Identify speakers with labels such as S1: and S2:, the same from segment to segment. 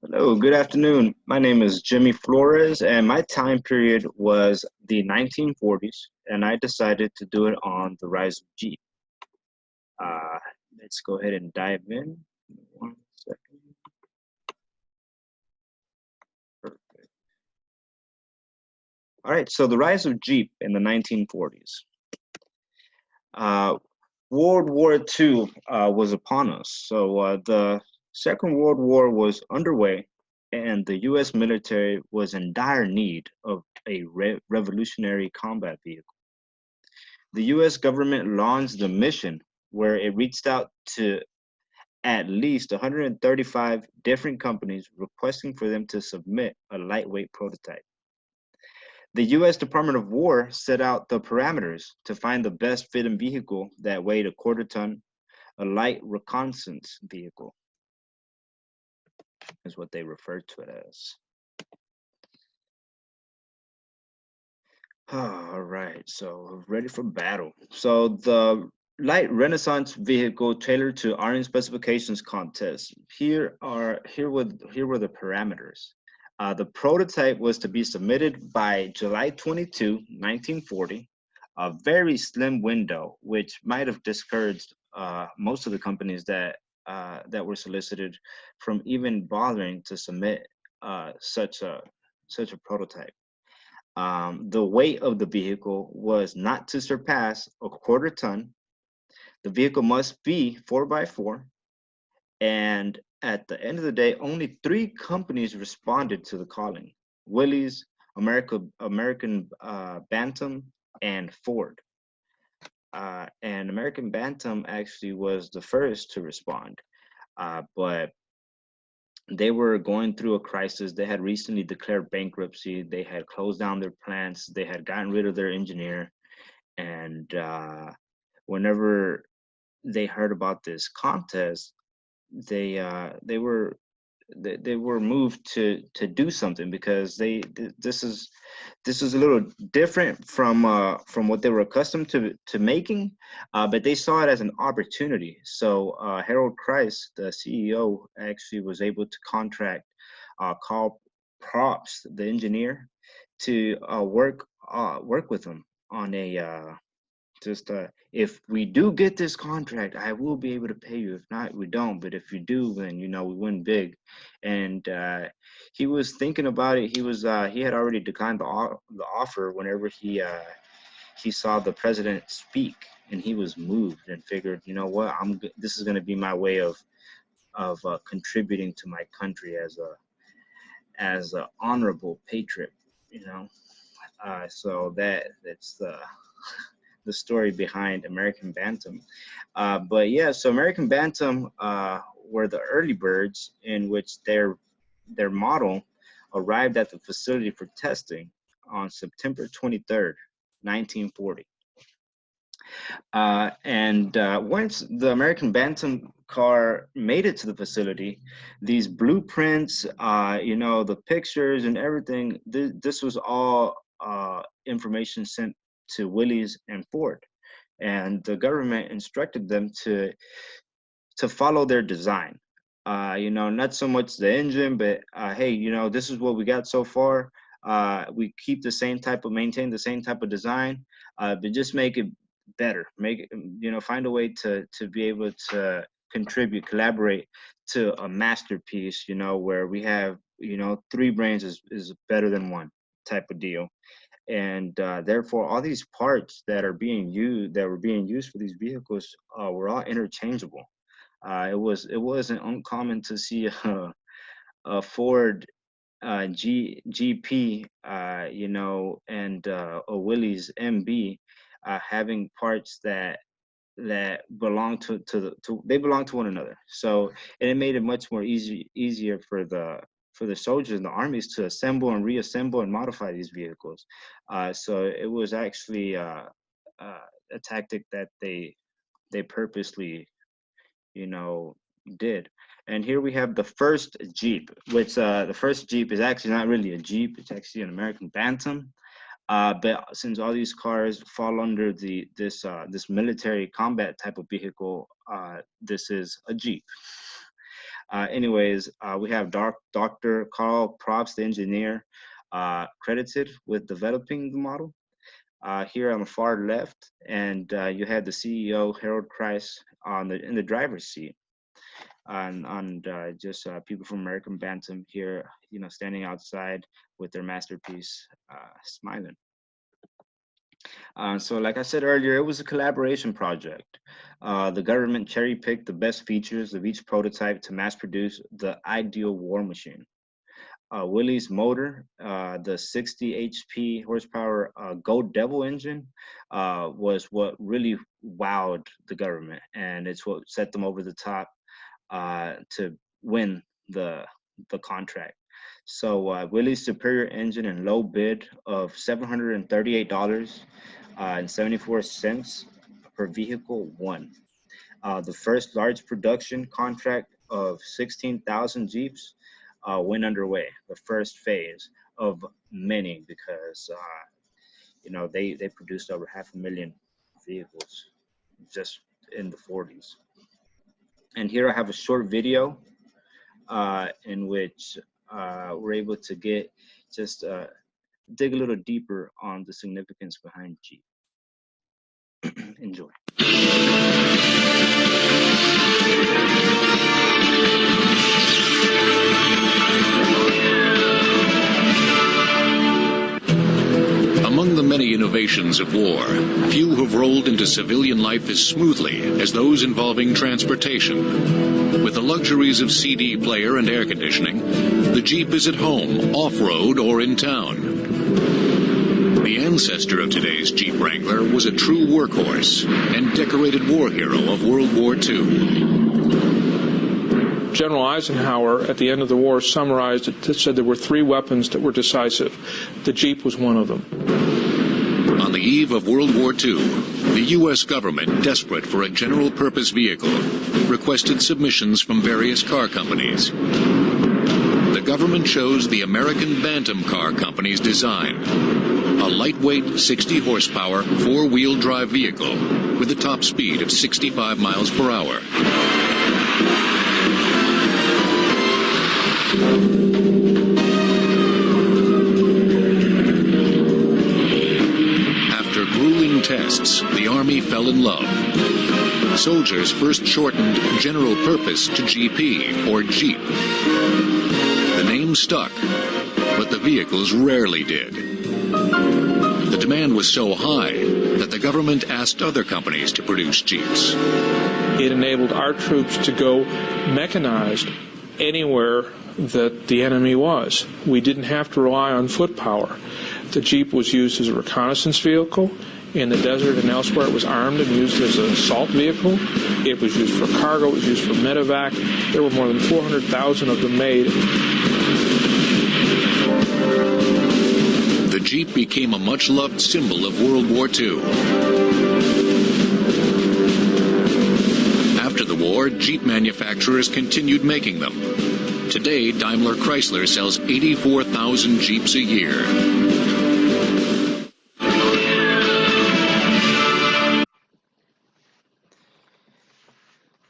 S1: Hello, good afternoon. My name is Jimmy Flores, and my time period was the 1940s, and I decided to do it on the rise of Jeep. Uh, let's go ahead and dive in. One second. Perfect. All right, so the rise of Jeep in the 1940s. Uh, World War II was upon us. So the Second World War was underway, and the U.S. military was in dire need of a revolutionary combat vehicle. The U.S. government launched the mission where it reached out to at least 135 different companies requesting for them to submit a lightweight prototype. The U.S. Department of War set out the parameters to find the best fitting vehicle that weighed a quarter ton, a light reconnaissance vehicle is what they referred to it as. All right, so ready for battle. So the light Renaissance vehicle tailored to Army specifications contest. Here were the parameters. The prototype was to be submitted by July 22, 1940. A very slim window, which might have discouraged most of the companies that were solicited from even bothering to submit such a prototype. The weight of the vehicle was not to surpass a quarter ton. The vehicle must be 4x4. And at the end of the day, only three companies responded to the calling: Willys, American Bantam, and Ford. And American Bantam actually was the first to respond. But they were going through a crisis. They had recently declared bankruptcy. They had closed down their plants. They had gotten rid of their engineer. And whenever they heard about this contest, they were moved to do something because this is a little different from what they were accustomed to making, but they saw it as an opportunity. So Harold Kreis, the CEO, actually was able to contract Carl Props, the engineer, to work with them on a just if we do get this contract, I will be able to pay you. If not, we don't. But if you do, then we win big. And he was thinking about it. He had already declined the offer whenever he saw the president speak, and he was moved and figured, you know what, this is going to be my way of contributing to my country as a honorable patriot. You know, so that's the story behind American Bantam. But yeah, so American Bantam were the early birds in which their model arrived at the facility for testing on September 23rd, 1940. And once the American Bantam car made it to the facility, these blueprints, the pictures and everything, this was all information sent to Willys and Ford. And the government instructed them to follow their design. Not so much the engine, but hey, this is what we got so far. We maintain the same type of design, but just make it better. Make it, find a way to be able to collaborate to a masterpiece. Where we have, three brains is better than one type of deal. And therefore, all these parts that were being used for these vehicles were all interchangeable. It wasn't uncommon to see a Ford GP, and a Willys MB having parts that belong they belong to one another. So, and it made it much more easier for the soldiers and the armies to assemble and reassemble and modify these vehicles. So it was actually a tactic that they purposely did. And here we have the first Jeep, which the first Jeep is actually not really a Jeep, it's actually an American Bantam. But since all these cars fall under this military combat type of vehicle, this is a Jeep. Anyways, we have Dr. Carl Probst, the engineer, credited with developing the model. Here on the far left, and you had the CEO Harold Kreis in the driver's seat, and just people from American Bantam here, standing outside with their masterpiece, smiling. So like I said earlier, it was a collaboration project. The government cherry-picked the best features of each prototype to mass produce the ideal war machine. WIllys motor, the 60 HP horsepower Go Devil engine, was what really wowed the government, and it's what set them over the top to win the contract. So WIllys superior engine and low bid of $738.74 per vehicle won. The first large production contract of 16,000 Jeeps went underway, the first phase of many, because they produced over 500,000 vehicles just in the 40s. And here I have a short video in which we're able to get just dig a little deeper on the significance behind Jeep. Enjoy.
S2: Among the many innovations of war, few have rolled into civilian life as smoothly as those involving transportation. With the luxuries of CD player and air conditioning, the Jeep is at home, off-road, or in town. The ancestor of today's Jeep Wrangler was a true workhorse and decorated war hero of World War II.
S3: General Eisenhower, at the end of the war, summarized it, said there were 3 weapons that were decisive. The Jeep was one of them.
S2: On the eve of World War II, the U.S. government, desperate for a general-purpose vehicle, requested submissions from various car companies. The government chose the American Bantam Car Company's design, a lightweight, 60-horsepower, 4-wheel drive vehicle with a top speed of 65 miles per hour. After grueling tests, the Army fell in love. Soldiers first shortened General Purpose to GP, or Jeep. The name stuck, but the vehicles rarely did. The demand was so high that the government asked other companies to produce Jeeps.
S3: It enabled our troops to go mechanized anywhere that the enemy was. We didn't have to rely on foot power. The Jeep was used as a reconnaissance vehicle. In the desert and elsewhere, it was armed and used as an assault vehicle. It was used for cargo. It was used for medevac. There were more than 400,000 of them made.
S2: The Jeep became a much-loved symbol of World War II. After the war, Jeep manufacturers continued making them. Today, Daimler Chrysler sells 84,000 Jeeps a year.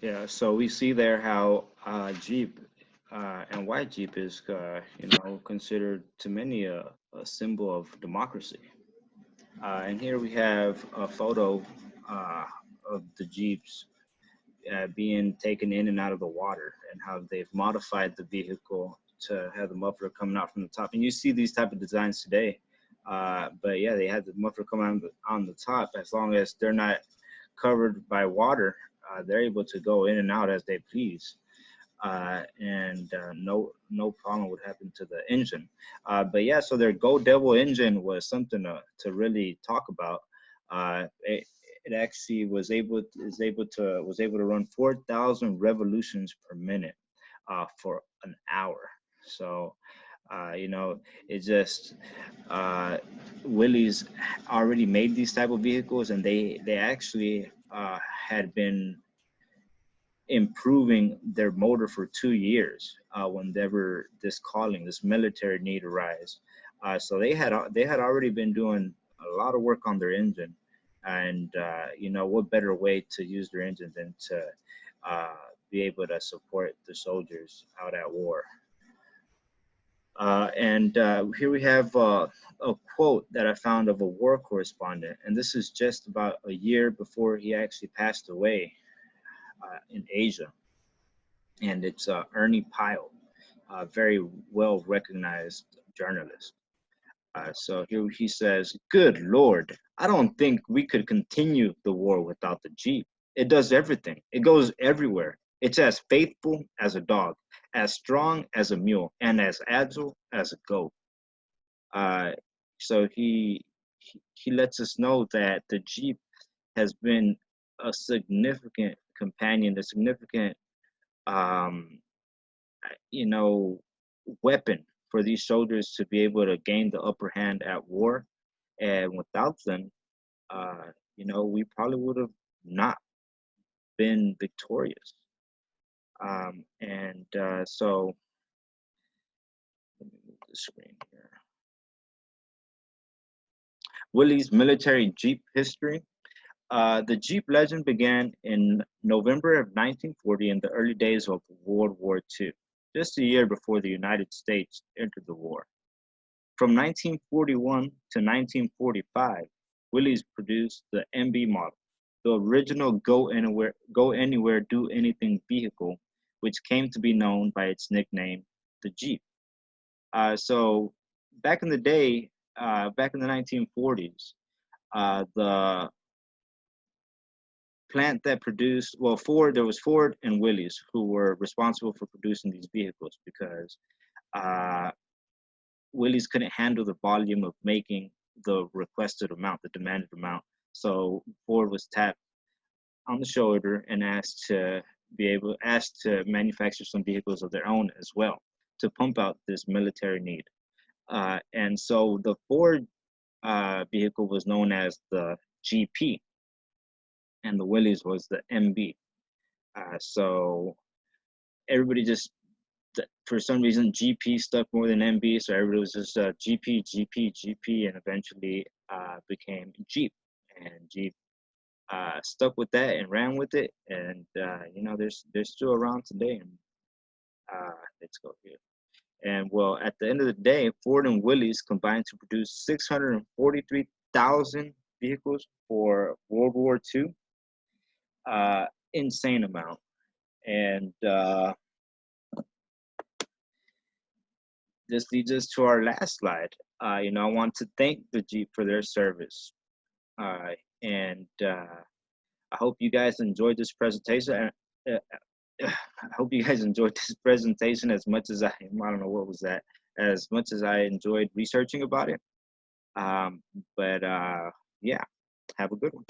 S1: Yeah, so we see there how Jeep and why Jeep is, considered to many a symbol of democracy. And here we have a photo of the Jeeps being taken in and out of the water, and how they've modified the vehicle to have the muffler coming out from the top. And you see these type of designs today, but yeah, they had the muffler coming on the top. As long as they're not covered by water, they're able to go in and out as they please, and no problem would happen to the engine. But yeah, so their Go Devil engine was something to really talk about. It actually was able to run 4,000 revolutions per minute for an hour. So it just Willys already made these type of vehicles, and they actually had been improving their motor for 2 years whenever this military need arose. So they had already been doing a lot of work on their engine. And what better way to use their engine than to be able to support the soldiers out at war. And here we have a quote that I found of a war correspondent, and this is just about a year before he actually passed away in Asia. And it's Ernie Pyle, a very well recognized journalist. So here he says, "Good Lord, I don't think we could continue the war without the Jeep. It does everything, it goes everywhere. It's as faithful as a dog, as strong as a mule, and as agile as a goat." Uh, so he lets us know that the Jeep has been a significant companion, a significant um, you know, weapon for these soldiers to be able to gain the upper hand at war. And without them, we probably would have not been victorious. And so, let me move the screen here. WIllys military Jeep history. The Jeep legend began in November of 1940 in the early days of World War II, just a year before the United States entered the war. From 1941 to 1945, WIllys produced the MB model, the original go anywhere, do anything vehicle, which came to be known by its nickname, the Jeep. So back in the day, back in the 1940s, the plant that produced, well, there was Ford and WIllys who were responsible for producing these vehicles because uh, WIllys couldn't handle the volume of making the requested amount, the demanded amount. So Ford was tapped on the shoulder and asked to manufacture some vehicles of their own as well to pump out this military need. And so the Ford vehicle was known as the GP, and the WIllys was the MB. So everybody just, for some reason, GP stuck more than MB, so everybody was just GP, GP, GP, and eventually became Jeep. And Jeep stuck with that and ran with it, and they're still around today. And let's go here. And well, at the end of the day, Ford and WIllys combined to produce 643,000 vehicles for World War II. Insane amount. And this leads us to our last slide. I want to thank the Jeep for their service. And I hope you guys enjoyed this presentation. I hope you guys enjoyed this presentation as much as I don't know what was that, as much as I enjoyed researching about it. But yeah, have a good one.